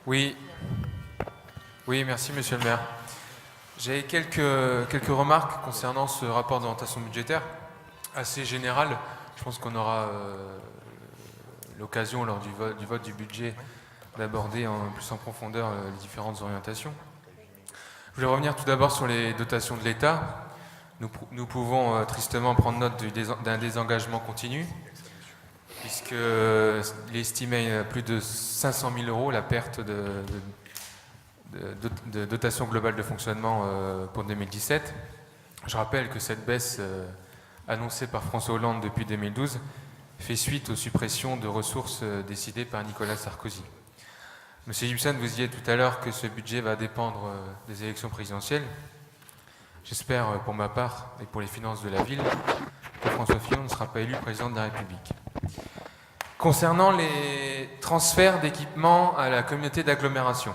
Oui, oui, merci Monsieur le maire. J'ai quelques remarques concernant ce rapport d'orientation budgétaire, assez général. Je pense qu'on aura l'occasion lors du vote du budget d'aborder plus en profondeur les différentes orientations. Je voulais revenir tout d'abord sur les dotations de l'État. Nous pouvons tristement prendre note d'un désengagement continu, puisqu'il est estimé à plus de 500 000 euros la perte de dotation globale de fonctionnement pour 2017. Je rappelle que cette baisse annoncée par François Hollande depuis 2012 fait suite aux suppressions de ressources décidées par Nicolas Sarkozy. Monsieur Gibson, vous disiez tout à l'heure que ce budget va dépendre des élections présidentielles. J'espère pour ma part et pour les finances de la ville que François Fillon ne sera pas élu président de la République. Concernant les transferts d'équipements à la communauté d'agglomération,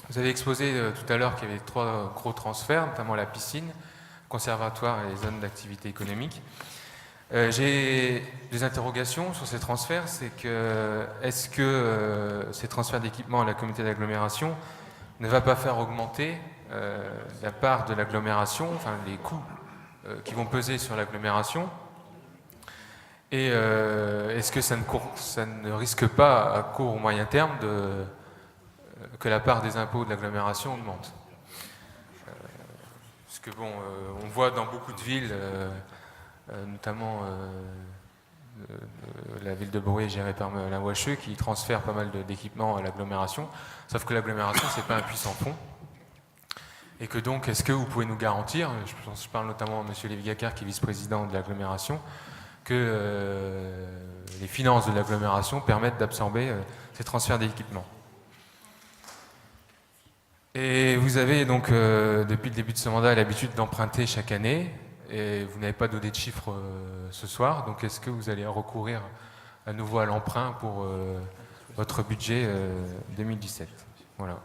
vous avez exposé tout à l'heure qu'il y avait 3 gros transferts, notamment la piscine, le conservatoire et les zones d'activité économique. J'ai des interrogations sur ces transferts. C'est que, est-ce que ces transferts d'équipements à la communauté d'agglomération ne va pas faire augmenter la part de l'agglomération, enfin les coûts qui vont peser sur l'agglomération? Et est-ce que ça ne risque pas, à court ou moyen terme, que la part des impôts de l'agglomération augmente? Parce que bon, on voit dans beaucoup de villes, notamment la ville de Bruy gérée par la Wacheux, qui transfère pas mal d'équipements à l'agglomération, sauf que l'agglomération, c'est pas un puissant fond. Et que donc, est-ce que vous pouvez nous garantir, je parle notamment à M. Lévy-Gaccard, qui est vice-président de l'agglomération, que les finances de l'agglomération permettent d'absorber ces transferts d'équipements? Et vous avez donc, depuis le début de ce mandat, l'habitude d'emprunter chaque année, et vous n'avez pas donné de chiffres ce soir, donc est-ce que vous allez recourir à nouveau à l'emprunt pour votre budget 2017? Voilà.